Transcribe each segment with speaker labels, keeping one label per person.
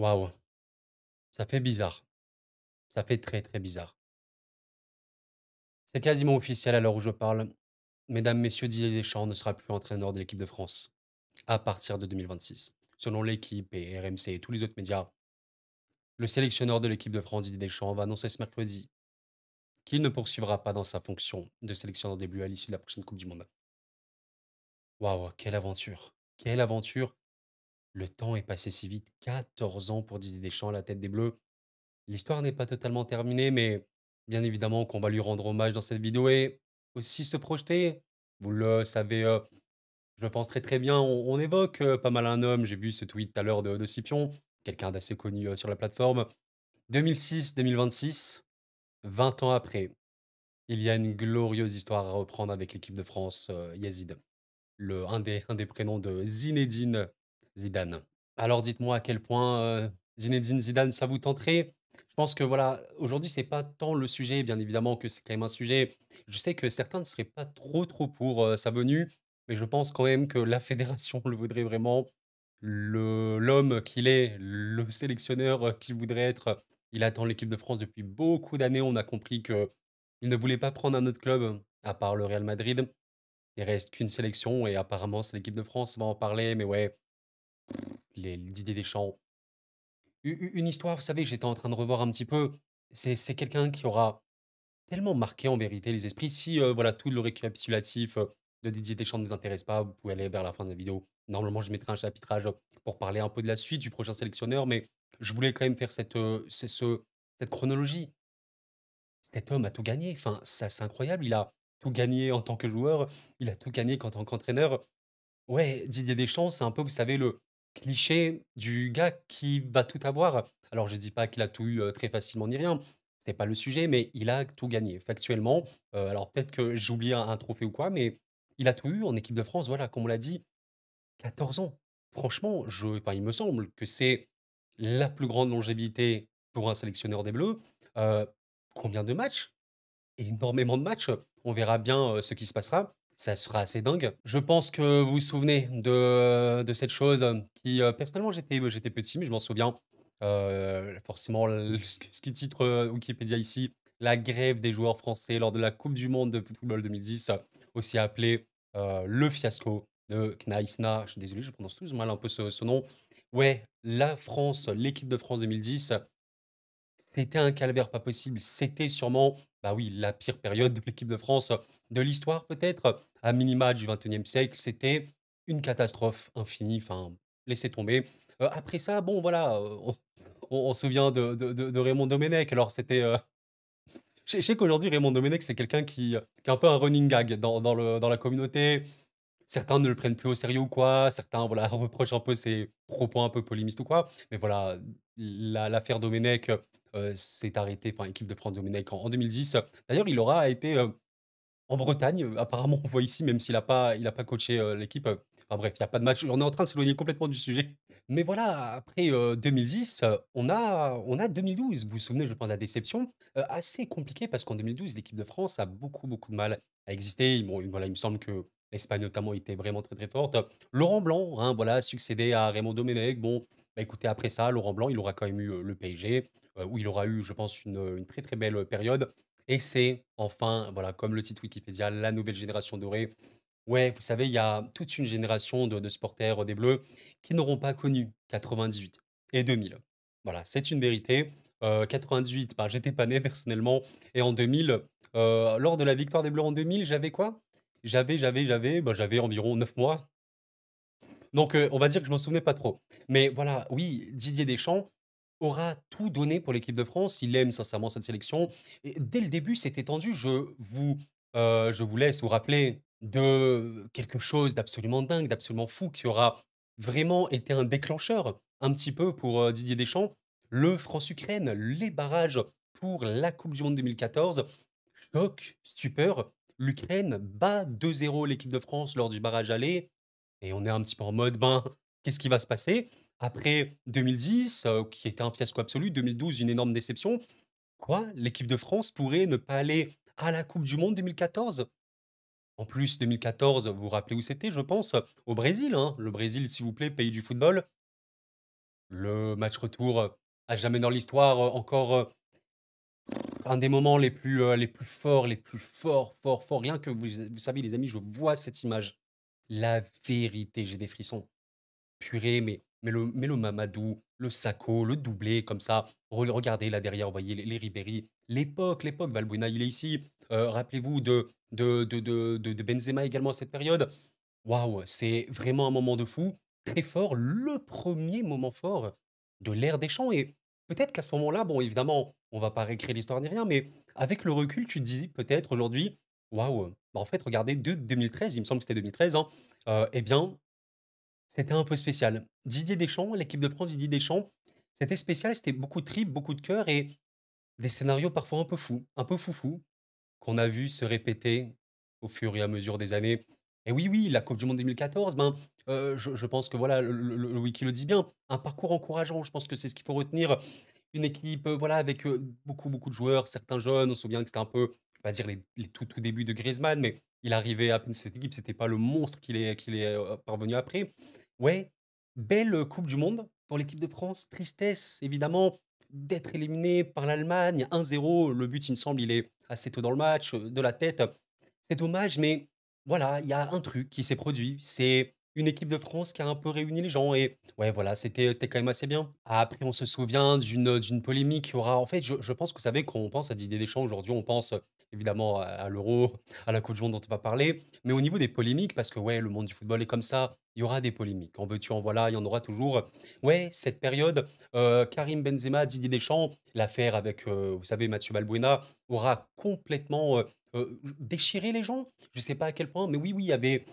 Speaker 1: Waouh, ça fait bizarre. Ça fait très, très bizarre. C'est quasiment officiel à l'heure où je parle. Mesdames, messieurs, Didier Deschamps ne sera plus entraîneur de l'équipe de France à partir de 2026. Selon l'équipe et RMC et tous les autres médias, le sélectionneur de l'équipe de France, Didier Deschamps, va annoncer ce mercredi qu'il ne poursuivra pas dans sa fonction de sélectionneur des Bleus à l'issue de la prochaine Coupe du Monde. Waouh, quelle aventure! Quelle aventure! Le temps est passé si vite. 14 ans pour Didier Deschamps à la tête des Bleus. L'histoire n'est pas totalement terminée, mais bien évidemment qu'on va lui rendre hommage dans cette vidéo et aussi se projeter. Vous le savez, je pense très, très bien. On évoque, pas mal un homme. J'ai vu ce tweet tout à l'heure de Scipion, quelqu'un d'assez connu, sur la plateforme. 2006-2026, 20 ans après, il y a une glorieuse histoire à reprendre avec l'équipe de France, Yazid, un des prénoms de Zinedine Zidane. Alors dites-moi à quel point, Zinedine Zidane, ça vous tenterait? Je pense que voilà, aujourd'hui, c'est pas tant le sujet, bien évidemment que c'est quand même un sujet. Je sais que certains ne seraient pas trop, trop pour, sa venue, mais je pense quand même que la fédération le voudrait vraiment. L'homme qu'il est, le sélectionneur, qu'il voudrait être, il attend l'équipe de France depuis beaucoup d'années. On a compris qu'il ne voulait pas prendre un autre club, à part le Real Madrid. Il reste qu'une sélection et apparemment c'est l'équipe de France, on va en parler, mais ouais, les idées des champs. Une histoire, vous savez, j'étais en train de revoir un petit peu. C'est quelqu'un qui aura tellement marqué en vérité les esprits. Si voilà, tout le récapitulatif de Didier Deschamps ne vous intéresse pas, vous pouvez aller vers la fin de la vidéo. Normalement, je mettrai un chapitrage pour parler un peu de la suite du prochain sélectionneur, mais je voulais quand même faire cette chronologie. Cet homme a tout gagné. Enfin, ça, c'est incroyable. Il a tout gagné en tant que joueur, il a tout gagné en tant qu'entraîneur. Ouais, Didier Deschamps, c'est un peu, vous savez, le cliché du gars qui va tout avoir. Alors, je dis pas qu'il a tout eu, très facilement ni rien, c'est pas le sujet, mais il a tout gagné factuellement. Alors peut-être que j'oublie un trophée ou quoi, mais il a tout eu en équipe de France, voilà, comme on l'a dit, 14 ans. Franchement, il me semble que c'est la plus grande longévité pour un sélectionneur des Bleus. Heu, Combien de matchs? Énormément de matchs. On verra bien, ce qui se passera. Ça sera assez dingue. Je pense que vous vous souvenez de cette chose, qui, personnellement, j'étais petit, mais je m'en souviens. Forcément, ce qui titre, Wikipédia ici, la grève des joueurs français lors de la coupe du monde de football 2010, aussi appelée, le fiasco de Knaïsna. Je suis désolé, je prononce tous mal un peu ce nom. Ouais, la France, l'équipe de France 2010. C'était un calvaire pas possible. C'était sûrement, bah oui, la pire période de l'équipe de France, de l'histoire peut-être, à minima du 21e siècle. C'était une catastrophe infinie, enfin, laissez tomber. Après ça, bon voilà, on se souvient de Raymond Domenech. Alors c'était, je sais qu'aujourd'hui Raymond Domenech, c'est quelqu'un qui est un peu un running gag dans la communauté. Certains ne le prennent plus au sérieux ou quoi, certains, voilà, reprochent un peu ses propos un peu polémistes ou quoi. Mais voilà, l'affaire Domenech, s'est arrêtée, enfin, équipe de France Domenech en 2010. D'ailleurs, il aura été, en Bretagne, apparemment, on voit ici, même s'il a pas coaché, l'équipe, enfin bref, il y a pas de match. On est en train de s'éloigner complètement du sujet. Mais voilà, après, 2010, on a 2012. Vous vous souvenez, je pense, de la déception, assez compliquée parce qu'en 2012, l'équipe de France a beaucoup, beaucoup de mal à exister. Bon, voilà, il me semble que l'Espagne notamment était vraiment très, très forte. Laurent Blanc, hein, voilà, succédé à Raymond Domenech. Bon, bah, écoutez, après ça, Laurent Blanc, il aura quand même eu, le PSG, où il aura eu, je pense, une très, très belle, période. Et c'est enfin, voilà, comme le titre Wikipédia, la nouvelle génération dorée. Ouais, vous savez, il y a toute une génération de supporters des Bleus qui n'auront pas connu 98 et 2000. Voilà, c'est une vérité. 98, bah, j'étais pas né personnellement et en 2000, lors de la victoire des Bleus en 2000, j'avais quoi? J'avais environ 9 mois. Donc, on va dire que je m'en souvenais pas trop. Mais voilà, oui, Didier Deschamps aura tout donné pour l'équipe de France. Il aime sincèrement cette sélection et dès le début, c'était tendu. Je vous laisse vous rappeler de quelque chose d'absolument dingue, d'absolument fou, qui aura vraiment été un déclencheur, un petit peu pour, Didier Deschamps. Le France-Ukraine, les barrages pour la coupe du monde 2014. Choc, stupeur, l'Ukraine bat 2-0 l'équipe de France lors du barrage aller et on est un petit peu en mode: «Ben, qu'est-ce qui va se passer?» Après 2010, qui était un fiasco absolu, 2012, une énorme déception. Quoi? L'équipe de France pourrait ne pas aller à la coupe du monde 2014? En plus, 2014, vous vous rappelez où c'était, je pense? Au Brésil, hein. Le Brésil, s'il vous plaît, pays du football. Le match retour, à jamais dans l'histoire, encore, un des moments les plus forts, les plus forts, forts, forts. Rien que vous savez les amis, je vois cette image. La vérité, j'ai des frissons. Purée, mais le Mamadou, le Sako, le doublé comme ça. Regardez là derrière, vous voyez les Ribéry. L'époque, Valbuena, il est ici. Rappelez-vous de Benzema également à cette période. Waouh, c'est vraiment un moment de fou, très fort, le premier moment fort de l'ère des champs et peut-être qu'à ce moment-là, bon évidemment, on va pas réécrire l'histoire ni rien, mais avec le recul, tu te dis peut-être aujourd'hui: «Waouh, bah, en fait regardez de 2013», il me semble que c'était 2013, hein, et bien, c'était un peu spécial. Didier Deschamps, l'équipe de France Didier Deschamps, c'était spécial, c'était beaucoup de tripes, beaucoup de cœur et des scénarios parfois un peu fous, un peu foufous qu'on a vu se répéter au fur et à mesure des années. Et oui, oui, la coupe du monde 2014, ben, je pense que voilà, le wiki le dit bien, un parcours encourageant. Je pense que c'est ce qu'il faut retenir. Une équipe, voilà, avec, beaucoup, beaucoup de joueurs, certains jeunes. On se souvient que c'était un peu, je vais pas dire les tout débuts de Griezmann, mais il arrivait à peine cette équipe, c'était pas le monstre qu'il est, parvenu après. Ouais, belle, coupe du monde pour l'équipe de France. Tristesse, évidemment, d'être éliminé par l'Allemagne 1-0. Le but, il me semble, il est assez tôt dans le match, de la tête. C'est dommage, mais voilà, il y a un truc qui s'est produit. C'est une équipe de France qui a un peu réuni les gens et ouais, voilà, c'était quand même assez bien. Après, on se souvient d'une polémique qui aura en fait, je pense que vous savez, quand on pense à Didier Deschamps aujourd'hui, on pense, évidemment à l'Euro, à la coupe du monde dont on va parler. Mais au niveau des polémiques, parce que ouais, le monde du football est comme ça, il y aura des polémiques. En veux-tu, en voilà, il y en aura toujours. Ouais, cette période, Karim Benzema, Didier Deschamps, l'affaire avec, vous savez, Mathieu Balbuena aura complètement, déchiré les gens. Je sais pas à quel point, mais oui, oui, il y avait,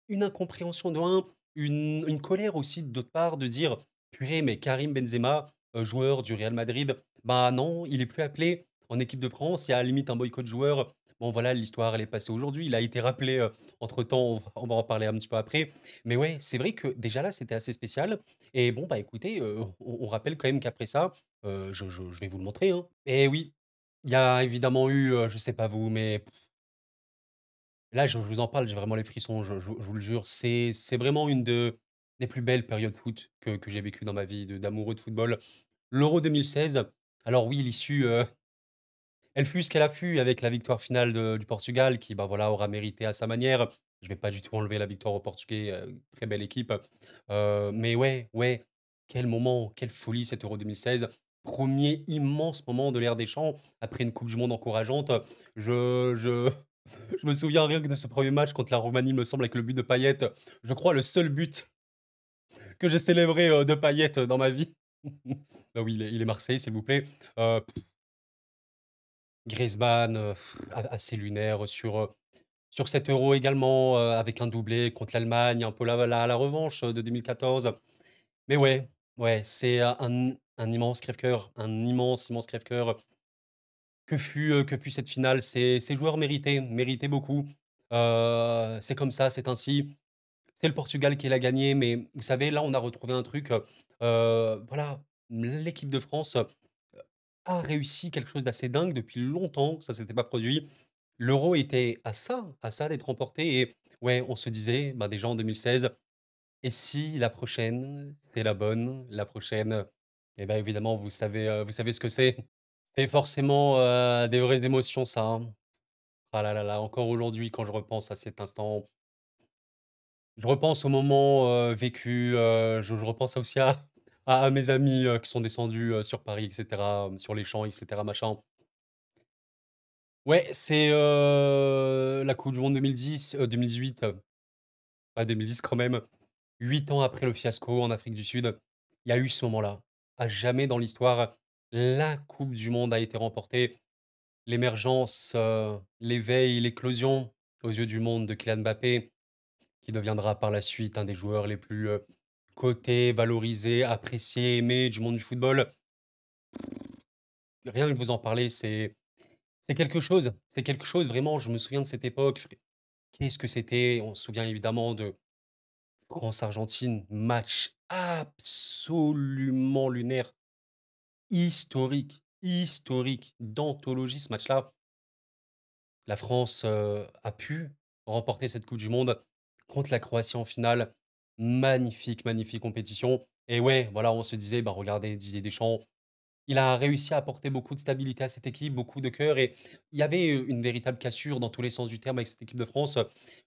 Speaker 1: une incompréhension de un, une colère aussi de d'autre part de dire: «Purée, mais Karim Benzema, joueur du Real Madrid, bah, non, il est plus appelé en équipe de France». Il y a limite un boycott joueur. Bon voilà, l'histoire elle est passée aujourd'hui. Il a été rappelé, entre-temps, on va en parler un petit peu après. Mais ouais, c'est vrai que déjà là, c'était assez spécial et bon, bah, écoutez, on rappelle quand même qu'après ça, je vais vous le montrer, hein. Et oui, il y a évidemment eu, je sais pas vous, mais là, je vous en parle, j'ai vraiment les frissons, je vous le jure. C'est vraiment une des plus belles périodes foot que j'ai vécues dans ma vie de d'amoureux de football. L'Euro 2016, alors oui, l'issue, elle fut ce qu'elle a fut avec la victoire finale du Portugal qui, bah, voilà, aura mérité à sa manière. Je vais pas du tout enlever la victoire aux Portugais, très belle équipe. Mais ouais, ouais, quel moment, quelle folie cet Euro 2016. Premier immense moment de l'ère des champs après une coupe du monde encourageante. Je je me souviens rien que de ce premier match contre la Roumanie, il me semble, avec le but de Payet. Je crois le seul but que j'ai célébré, de Payet, dans ma vie. Bah oui, il est marseillais, s'il vous plaît. Heu, Griezmann, assez lunaire sur cet Euro également, avec un doublé contre l'Allemagne, un peu la revanche, de 2014. Mais ouais, ouais, c'est un immense crève-cœur, un immense, immense crève-cœur que fut cette finale. Ces joueurs méritaient beaucoup. C'est comme ça, c'est ainsi. C'est le Portugal qui l'a gagné, mais vous savez, là, on a retrouvé un truc, voilà, l'équipe de France, a réussi quelque chose d'assez dingue depuis longtemps, ça s'était pas produit. L'Euro était à ça d'être remporté et ouais, on se disait, bah, déjà en 2016: «Et si la prochaine, c'est la bonne?» La prochaine, et bah, évidemment, vous savez ce que c'est. C'est forcément, des vraies émotions ça, hein. Ah là là là, encore aujourd'hui quand je repense à cet instant, je repense aux moments, vécus, je repense aussi à mes amis, qui sont descendus, sur Paris et cetera, sur les champs et cetera machin. Ouais, c'est, la coupe du monde 2010, 2018, pas 2010 quand même. 8 ans après le fiasco en Afrique du Sud, il y a eu ce moment-là. À jamais dans l'histoire, la coupe du monde a été remportée. L'émergence, l'éveil, l'éclosion aux yeux du monde de Kylian Mbappé, qui deviendra par la suite un des joueurs les plus, cotés, valorisés, appréciés, aimés du monde du football. Rien que de vous en parler, c'est quelque chose. C'est quelque chose vraiment, je me souviens de cette époque, qu'est-ce que c'était? On se souvient évidemment de France-Argentine, match absolument lunaire, historique, d'anthologie ce match-là. La France, a pu remporter cette coupe du monde contre la Croatie en finale. Magnifique, magnifique compétition et ouais, voilà, on se disait: «Bah, regardez Didier Deschamps, il a réussi à apporter beaucoup de stabilité à cette équipe, beaucoup de cœur et il y avait, une véritable cassure dans tous les sens du terme avec cette équipe de France.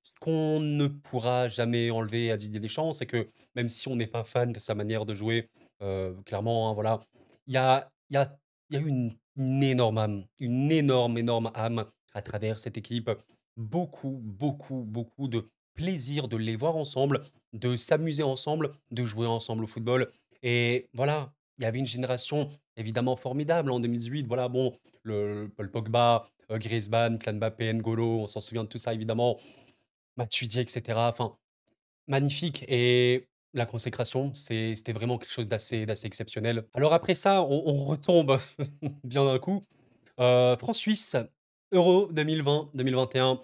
Speaker 1: Ce qu'on ne pourra jamais enlever à Didier Deschamps, c'est que même si on n'est pas fan de sa manière de jouer, clairement, hein, voilà, il y a il y a il y a eu une énorme âme, une énorme, énorme âme à travers cette équipe. Beaucoup, beaucoup, beaucoup de plaisir de les voir ensemble, de s'amuser ensemble, de jouer ensemble au football et voilà, il y avait une génération évidemment formidable en 2018. Voilà, bon, le Paul Pogba, Griezmann, Kylian Mbappé, N'Golo, on s'en souvient de tout ça évidemment, Matuidi et cetera. Enfin, magnifique et la consécration, c'était vraiment quelque chose d'assez exceptionnel. Alors après ça, on retombe bien d'un coup. France-Suisse, Euro 2020-2021,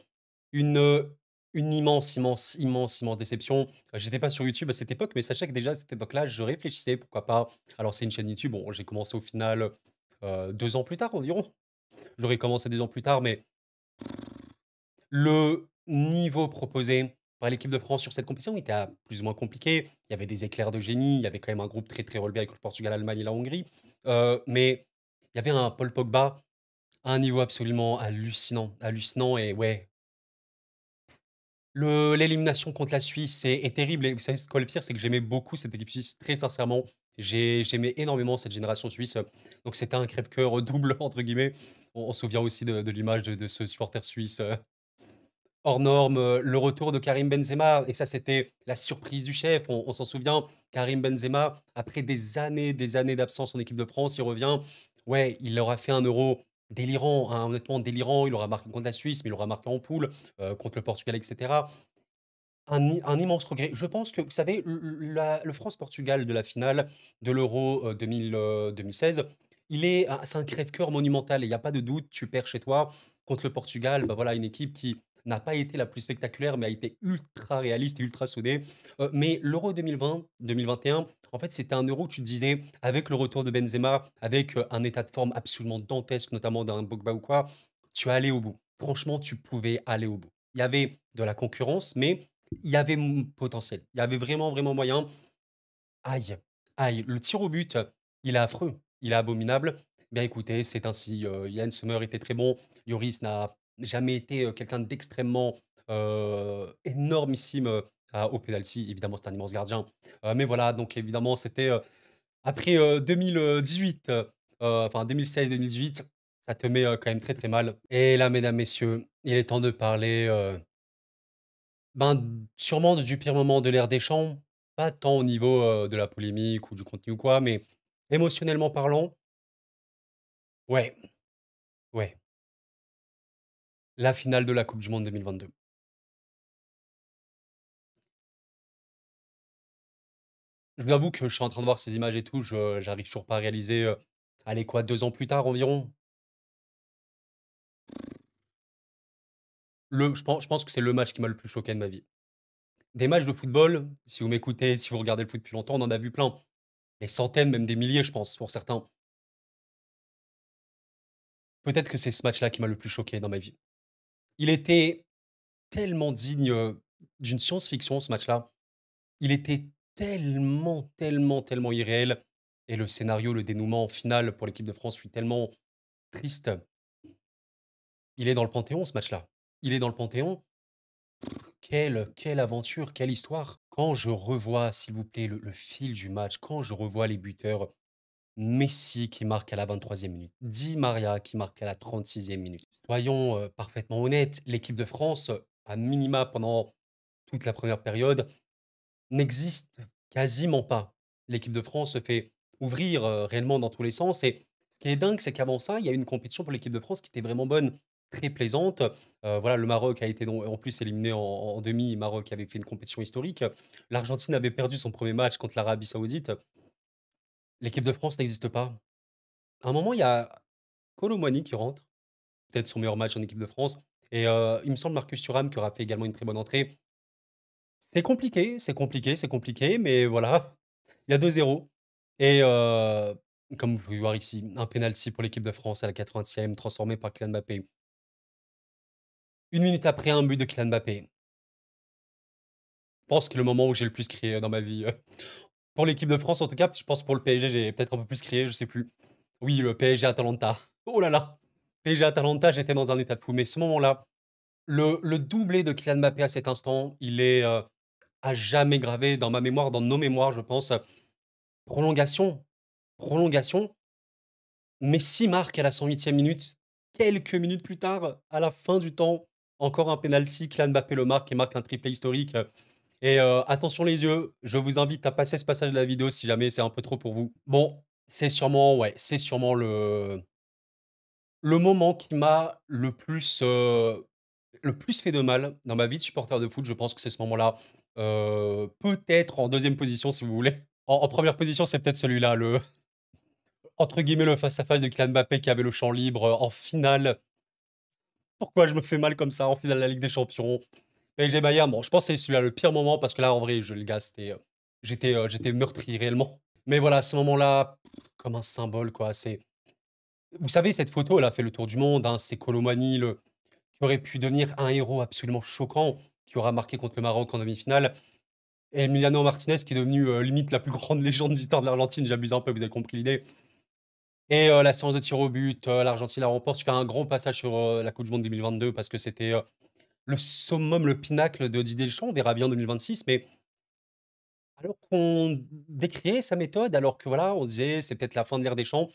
Speaker 1: une, une immense, immense, immense, immense déception. J'étais pas sur YouTube à cette époque, mais sachez que déjà à cette époque-là, je réfléchissais, pourquoi pas. Alors c'est une chaîne YouTube, bon, j'ai commencé au final, 2 ans plus tard environ. J'aurais commencé 2 ans plus tard, mais le niveau proposé par l'équipe de France sur cette compétition était plus ou moins compliqué. Il y avait des éclairs de génie, il y avait quand même un groupe très, très relevé avec le Portugal, l'Allemagne et la Hongrie. Mais il y avait un Paul Pogba à un niveau absolument hallucinant, hallucinant et ouais, l'élimination contre la Suisse est terrible et vous savez c'est quoi le pire? C'est que j'aimais beaucoup cette équipe suisse, très sincèrement. J'aimais énormément cette génération suisse, donc c'était un crève-cœur, «double» entre guillemets. On se souvient aussi de l'image de ce supporter suisse, hors norme, le retour de Karim Benzema et ça, c'était la surprise du chef. On s'en souvient, Karim Benzema, après des années d'absence en équipe de France, il revient. Ouais, il leur a fait un Euro délirant, hein, honnêtement délirant. Il aura marqué contre la Suisse, mais il aura marqué en poule, contre le Portugal et cetera. Un immense regret. Je pense que, vous savez, le France-Portugal de la finale de l'Euro, 2016, c'est un crève-cœur monumental et il y a pas de doute, tu perds chez toi contre le Portugal, bah, voilà, une équipe qui n'a pas été la plus spectaculaire, mais a été ultra réaliste et ultra soudée. Mais l'Euro 2020-2021, en fait, c'était un Euro où tu te disais, avec le retour de Benzema, avec, un état de forme absolument dantesque, notamment d'un Pogba ou quoi, tu allais au bout. Franchement, tu pouvais aller au bout. Il y avait de la concurrence, mais il y avait potentiel. Il y avait vraiment, vraiment moyen. Aïe, aïe, le tir au but, il est affreux, il est abominable. Bien écoutez, c'est ainsi, Yann Sommer était très bon. Lloris n'a jamais été, quelqu'un d'extrêmement, énormissime, au penalty. Évidemment, c'est un immense gardien. Mais voilà, donc évidemment, c'était, après, 2018, enfin 2016-2018, ça te met, quand même très, très mal. Et là, mesdames, messieurs, il est temps de parler, ben, sûrement du pire moment de l'ère Deschamps, pas tant au niveau, de la polémique ou du contenu ou quoi, mais émotionnellement parlant, ouais, ouais, la finale de la coupe du monde 2022. Je vous avoue que je suis en train de voir ces images et tout, je j'arrive toujours pas à réaliser, allez quoi, 2 ans plus tard environ? Je pense que c'est le match qui m'a le plus choqué de ma vie. Des matchs de football, si vous m'écoutez, si vous regardez le foot depuis longtemps, on en a vu plein. Des centaines, même des milliers, je pense, pour certains. Peut-être que c'est ce match-là qui m'a le plus choqué dans ma vie. Il était tellement digne, d'une science-fiction ce match-là. Il était tellement, tellement, tellement irréel et le scénario, le dénouement final pour l'équipe de France fut tellement triste. Il est dans le panthéon ce match-là. Il est dans le panthéon. Quelle aventure, quelle histoire. Quand je revois, s'il vous plaît, le fil du match, quand je revois les buteurs, Messi qui marque à la 23e minute, Di Maria qui marque à la 36e minute. Soyons, parfaitement honnêtes, l'équipe de France, à minima pendant toute la première période, n'existe quasiment pas. L'équipe de France se fait ouvrir, réellement dans tous les sens et ce qui est dingue, c'est qu'avant ça, il y a eu une compétition pour l'équipe de France qui était vraiment bonne, très plaisante. Voilà, le Maroc a été donc en plus éliminé en demi. Maroc avait fait une compétition historique. L'Argentine avait perdu son premier match contre l'Arabie Saoudite. L'équipe de France n'existe pas. À un moment, il y a Kolo Muani qui rentre, peut-être son meilleur match en équipe de France et il me semble Marcus Thuram qui aura fait également une très bonne entrée. C'est compliqué, c'est compliqué, c'est compliqué, mais voilà, il y a 2-0 et comme vous pouvez voir ici, un penalty pour l'équipe de France à la 80e transformé par Kylian Mbappé. Une minute après, un but de Kylian Mbappé. pense que le moment où j'ai le plus crié dans ma vie, pour l'équipe de France en tout cas, parce que je pense pour le PSG, j'ai peut-être un peu plus crié, je sais plus. Oui, le PSG Atalanta. Oh là là! PSG Atalanta, j'étais dans un état de fou, mais ce moment-là, le doublé de Kylian Mbappé à cet instant, il est, à jamais gravé dans ma mémoire, dans nos mémoires, je pense. Prolongation, prolongation, Messi marque à la 108e minute. Quelques minutes plus tard, à la fin du temps, encore un penalty, Kylian Mbappé le marque et marque un triplé historique. Et attention les yeux, je vous invite à passer ce passage de la vidéo si jamais c'est un peu trop pour vous. Bon, c'est sûrement ouais, c'est sûrement le moment qui m'a le plus fait de mal dans ma vie de supporter de foot. Je pense que c'est ce moment-là. Peut-être en deuxième position si vous voulez. En 1re position, c'est peut-être celui-là, le entre guillemets, «le face à face» de Kylian Mbappé qui avait le champ libre, en finale. Pourquoi je me fais mal comme ça en finale de la Ligue des Champions? PSG Bayern, bon, je pense que c'est celui-là le pire moment parce que là, en vrai, je le gars, j'étais meurtri réellement. Mais voilà, ce moment-là, comme un symbole, quoi, c'est vous savez, cette photo, elle a fait le tour du monde, hein. C'est Kolo Muani, le qui aurait pu devenir un héros absolument choquant, qui aura marqué contre le Maroc en demi-finale et Emiliano Martinez qui est devenu, limite la plus grande légende de l'histoire de l'Argentine. J'abuse un peu, vous avez compris l'idée et la séance de tir au but, l'Argentine la remporte. Je fais un grand passage sur, la coupe du monde 2022 parce que c'était, le summum, le pinacle de Didier Deschamps. On verra bien en 2026, mais alors qu'on décriait sa méthode, alors que voilà, on se disait: «C'est peut-être la fin de l'ère Deschamps»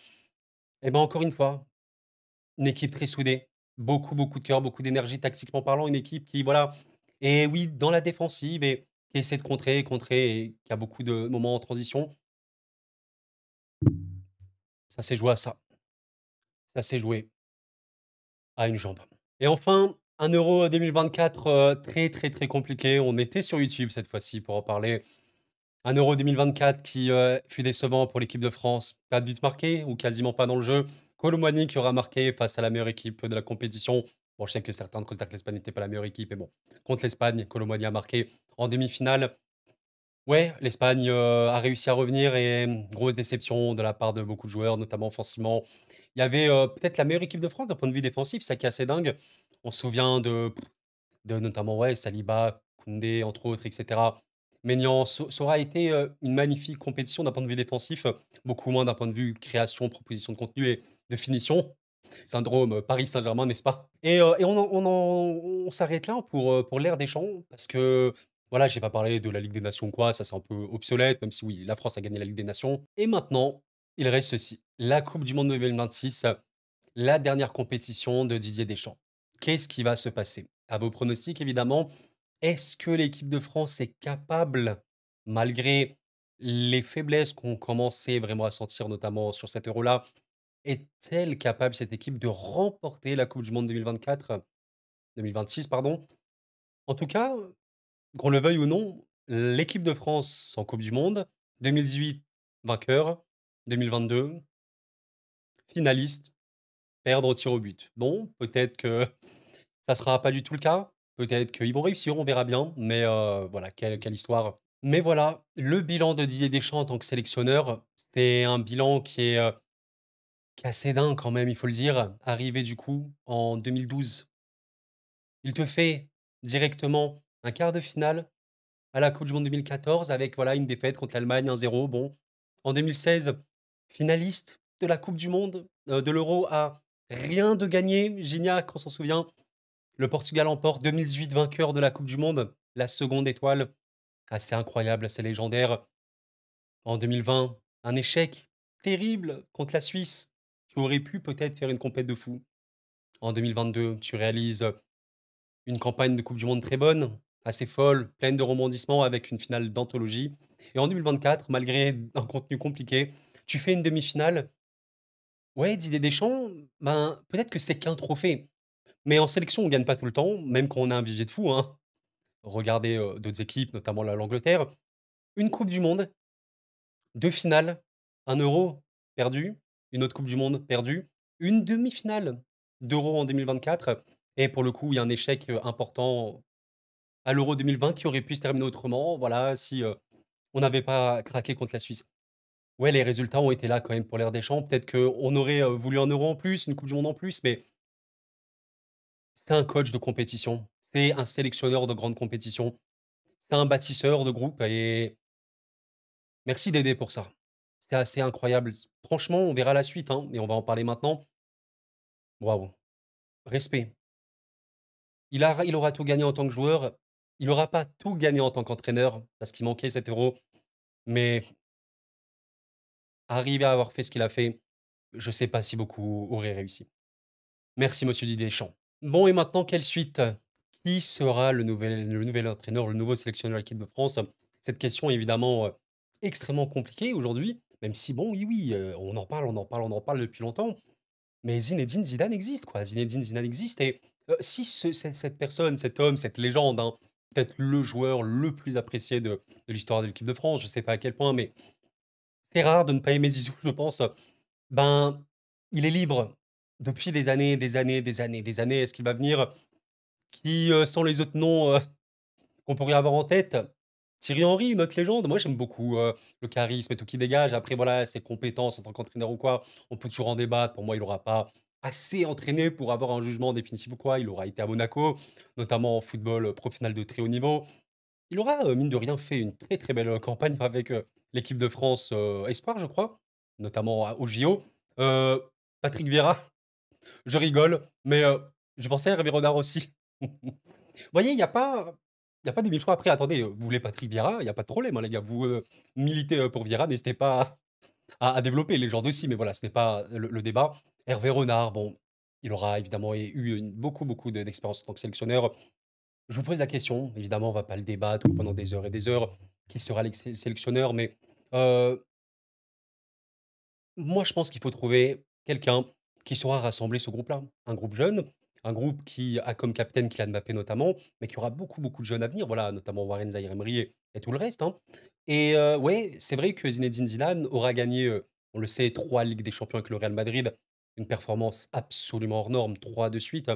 Speaker 1: et ben, encore une fois, une équipe très soudée, beaucoup, beaucoup de cœur, beaucoup d'énergie tactiquement parlant, une équipe qui voilà et oui, dans la défensive et qui essaie de contrer, contrer et qui a beaucoup de moments en transition. Ça s'est joué à ça. Ça s'est joué à une jambe. Et enfin, un Euro 2024, très, très, très compliqué. On était sur YouTube cette fois-ci pour en parler. Un Euro 2024 qui, fut décevant pour l'équipe de France. Pas de but marqué ou quasiment pas dans le jeu. Kolo Muani qui aura marqué face à la meilleure équipe de la compétition. Bon, je sais que certains considèrent que l'Espagne n'était pas la meilleure équipe, mais bon, contre l'Espagne, Kolo Muani a marqué en demi-finale. Ouais, l'Espagne, a réussi à revenir et grosse déception de la part de beaucoup de joueurs, notamment offensivement. Il y avait, peut-être la meilleure équipe de France d'un point de vue défensif, ça qui est assez dingue. On se souvient de notamment, ouais, Saliba, Koundé, entre autres, et cetera. Maignan, ça aura été, une magnifique compétition d'un point de vue défensif, beaucoup moins d'un point de vue création, proposition de contenu et de finition. Syndrome, Paris Saint-Germain, n'est-ce pas? Et on s'arrête là pour l'ère Deschamps parce que, voilà, j'ai pas parlé de la Ligue des Nations ou quoi, ça c'est un peu obsolète, même si oui, la France a gagné la Ligue des Nations et maintenant, il reste ceci, la coupe du monde 2026, la dernière compétition de Didier Deschamps. Qu'est-ce qui va se passer? À vos pronostics évidemment, est-ce que l'équipe de France est capable, malgré les faiblesses qu'on commençait vraiment à sentir, notamment sur cet Euro-là, est-elle capable, cette équipe, de remporter la coupe du monde 2026 pardon? En tout cas, qu'on le veuille ou non, l'équipe de France en coupe du monde, 2018 vainqueur, 2022 finaliste, perdre au tir au but. Bon, peut-être que ça sera pas du tout le cas. Peut-être qu'ils vont réussir, on verra bien. Mais voilà, quelle histoire. Mais voilà, le bilan de Didier Deschamps en tant que sélectionneur, c'est un bilan qui est assez dingue quand même, il faut le dire. Arrivé du coup en 2012, il te fait directement un quart de finale à la coupe du monde 2014 avec voilà une défaite contre l'Allemagne 1-0. Bon, en 2016, finaliste de la coupe du monde, de l'Euro à rien de gagné. Gignac, on s'en souvient. Le Portugal emporte 2018 vainqueur de la coupe du monde, la seconde étoile, assez incroyable, assez légendaire. En 2020, un échec terrible contre la Suisse. Tu aurais pu peut-être faire une compète de fou. En 2022, tu réalises une campagne de coupe du monde très bonne, assez folle, pleine de rebondissements avec une finale d'anthologie. Et en 2024, malgré un contenu compliqué, tu fais une demi-finale. Ouais, Didier Deschamps, ben, peut-être que c'est qu'un trophée. Mais en sélection, on gagne pas tout le temps, même quand on a un vivier de fou, hein. Regardez, d'autres équipes, notamment l'Angleterre. Une coupe du monde, 2 finales, un Euro perdu, une autre coupe du monde perdue, une demi-finale d'Euro en 2024 et pour le coup, il y a un échec, important à l'Euro 2020 qui aurait pu se terminer autrement, voilà, si, on n'avait pas craqué contre la Suisse. Ouais, les résultats ont été là quand même pour l'ère Deschamps. Peut-être qu'on aurait, voulu un Euro en plus, une coupe du monde en plus, mais c'est un coach de compétition, c'est un sélectionneur de grande compétition. C'est un bâtisseur de groupe et merci d'aider pour ça. C'est assez incroyable. Franchement, on verra la suite, hein, et on va en parler maintenant. Waouh, respect. Il aura tout gagné en tant que joueur. Il aura pas tout gagné en tant qu'entraîneur parce qu'il manquait cet euro, mais arriver à avoir fait ce qu'il a fait, je sais pas si beaucoup auraient réussi. Merci monsieur Didier Deschamps. Bon et maintenant quelle suite? Qui sera le nouvel entraîneur, le nouveau sélectionneur de l'équipe de France? Cette question est évidemment, extrêmement compliquée aujourd'hui, même si bon, oui, oui, on en parle, on en parle, on en parle depuis longtemps. Mais Zinedine Zidane existe, quoi. Zinedine Zidane existe et si cette personne, cet homme, cette légende, hein, peut-être le joueur le plus apprécié de l'histoire de l'équipe de France, je sais pas à quel point, mais c'est rare de ne pas aimer Zizou, je pense. Ben, il est libre depuis des années, des années, des années, des années. Est-ce qu'il va venir? Qui, sont les autres noms, qu'on pourrait avoir en tête? Thierry Henry, une autre légende. Moi, j'aime beaucoup, le charisme et tout qu'il dégage. Après, voilà, ses compétences en tant qu'entraîneur ou quoi, on peut toujours en débattre. Pour moi, il aura pas assez entraîné pour avoir un jugement définitif ou quoi. Il aura été à Monaco, notamment en football, professionnel de très haut niveau. Il aura, mine de rien, fait une très, très belle, campagne avec, l'équipe de France, espoir, je crois, notamment à aux JO. Heu, Patrick Vieira, je rigole, mais, je pensais à Hervé Renard aussi. Vous voyez, il y a pas des 1000 choix. Après, attendez, vous voulez Patrick Vieira, il y a pas de problème, hein, les gars. Vous, militez, pour Vieira, n'hésitez pas à développer. Les gens aussi, mais voilà, ce n'est pas le débat. Hervé Renard, bon, il aura évidemment eu une beaucoup, beaucoup d'expérience en tant que sélectionneur. Je vous pose la question, évidemment, on va pas le débattre pendant des heures et des heures, qui sera sélectionneur, mais, heu moi, je pense qu'il faut trouver quelqu'un qui saura rassembler ce groupe-là. Un groupe jeune, un groupe qui a comme capitaine Kylian Mbappé notamment, mais qui aura beaucoup, beaucoup de jeunes à venir, voilà, notamment Warren Zaïre-Emery et tout le reste, hein. Et ouais, c'est vrai que Zinedine Zidane aura gagné, on le sait, 3 Ligues des Champions avec le Real Madrid, une performance absolument hors norme, 3 de suite.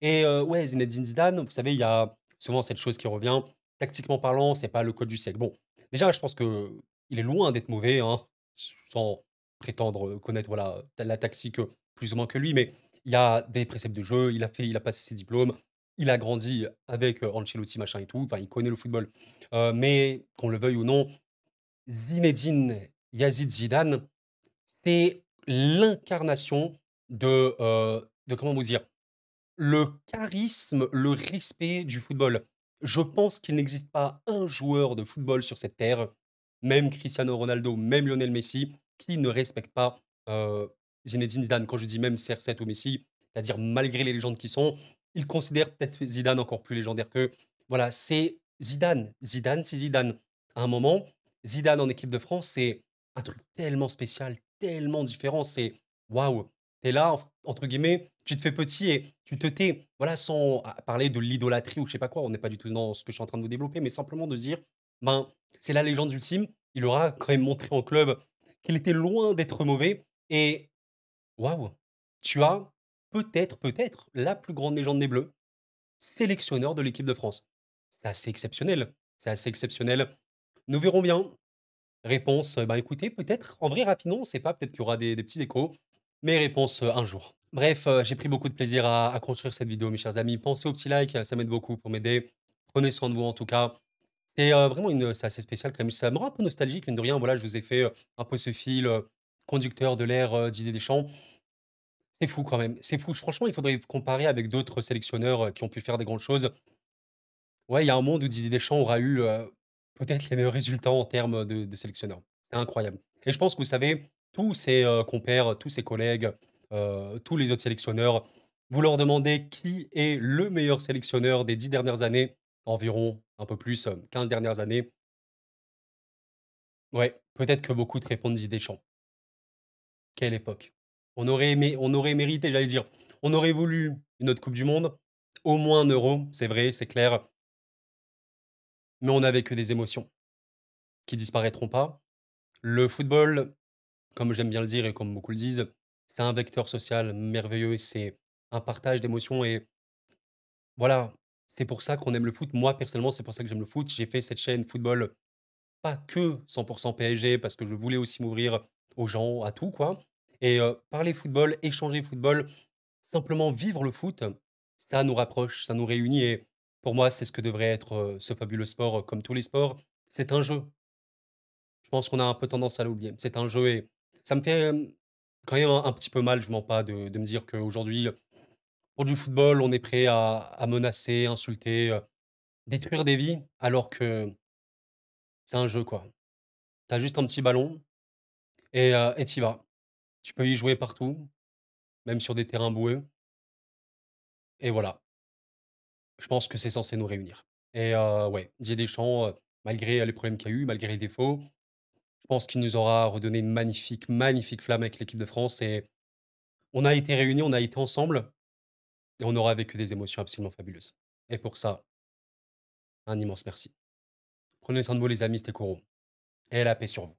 Speaker 1: Et ouais, Zinedine Zidane, vous savez, il y a souvent cette chose qui revient, tactiquement parlant, c'est pas le coach du siècle. Bon, déjà, je pense que il est loin d'être mauvais, hein, sans prétendre, connaître, voilà, la tactique, plus ou moins que lui, mais il a des préceptes de jeu, il a passé ses diplômes, il a grandi avec, Ancelotti, machin et tout, enfin, il connaît le football. Mais qu'on le veuille ou non, Zinedine Yazid Zidane, c'est l'incarnation de comment vous dire? Le charisme, le respect du football. Je pense qu'il n'existe pas un joueur de football sur cette terre, même Cristiano Ronaldo, même Lionel Messi, qui ne respecte pas, Zinedine Zidane. Quand je dis même CR7 ou Messi, c'est-à-dire malgré les légendes qui sont, ils considèrent peut-être Zidane encore plus légendaire qu'eux. Voilà, c'est Zidane. Zidane, c'est Zidane. À un moment, Zidane en équipe de France, c'est un truc tellement spécial, tellement différent, c'est waouh! Tu es là, entre guillemets, tu te fais petit et tu te tais. Voilà, sans parler de l'idolâtrie ou je sais pas quoi, on n'est pas du tout dans ce que je suis en train de vous développer, mais simplement de se dire, ben, c'est la légende ultime. Il aura quand même montré en club qu'il était loin d'être mauvais et waouh! Tu as peut-être la plus grande légende des Bleus, sélectionneur de l'équipe de France. C'est assez exceptionnel, c'est assez exceptionnel. Nous verrons bien. Réponse, bah, écoutez, peut-être, en vrai, rapidement, on sait pas, peut-être qu'il y aura des petits échos, mais réponse, un jour. Bref, j'ai pris beaucoup de plaisir à construire cette vidéo, mes chers amis. Pensez au petit like, ça m'aide beaucoup pour m'aider. Prenez soin de vous, en tout cas. C'est, vraiment c'est assez spécial quand même. Ça me rend un peu nostalgique, mine de rien. Voilà, je vous ai fait, un peu ce fil, conducteur de l'ère, Didier Deschamps. C'est fou quand même, c'est fou. Franchement, il faudrait comparer avec d'autres sélectionneurs, qui ont pu faire des grandes choses. Ouais, il y a un monde où Didier Deschamps aura eu, peut-être les meilleurs résultats en termes de sélectionneur. C'est incroyable et je pense que vous savez, tous ses, compères, tous ses collègues, tous les autres sélectionneurs, vous leur demandez qui est le meilleur sélectionneur des 10 dernières années, environ un peu plus, 15 dernières années. Ouais, peut-être que beaucoup te répondent Didier Deschamps. Quelle époque! On aurait mérité, j'allais dire, on aurait voulu une autre coupe du monde, au moins un euro, c'est vrai, c'est clair, mais on n'avait que des émotions qui disparaîtront pas. Le football, comme j'aime bien le dire et comme beaucoup le disent, c'est un vecteur social merveilleux, c'est un partage d'émotions et voilà, c'est pour ça qu'on aime le foot. Moi, personnellement, c'est pour ça que j'aime le foot. J'ai fait cette chaîne football, pas que 100 PSG, parce que je voulais aussi m'ouvrir aux gens, à tout, quoi. Et parler football, échanger football, simplement vivre le foot, ça nous rapproche, ça nous réunit et Pour moi, c'est ce que devrait être, ce fabuleux sport, comme tous les sports. C'est un jeu. Je pense qu'on a un peu tendance à l'oublier. C'est un jeu et ça me fait, quand même un petit peu mal, je mens pas, de me dire qu'aujourd'hui, pour du football, on est prêt à menacer, insulter, détruire des vies, alors que c'est un jeu, quoi. Tu as juste un petit ballon et tu vas. Tu peux y jouer partout, même sur des terrains boueux et voilà. Je pense que c'est censé nous réunir et ouais, Didier Deschamps, malgré, les problèmes qu'il y a eu, malgré les défauts, je pense qu'il nous aura redonné une magnifique, magnifique flamme avec l'équipe de France et on a été réunis, on a été ensemble et on aura vécu des émotions absolument fabuleuses et pour ça, un immense merci. Prenez soin de vous les amis, c'était Koro et la paix sur vous.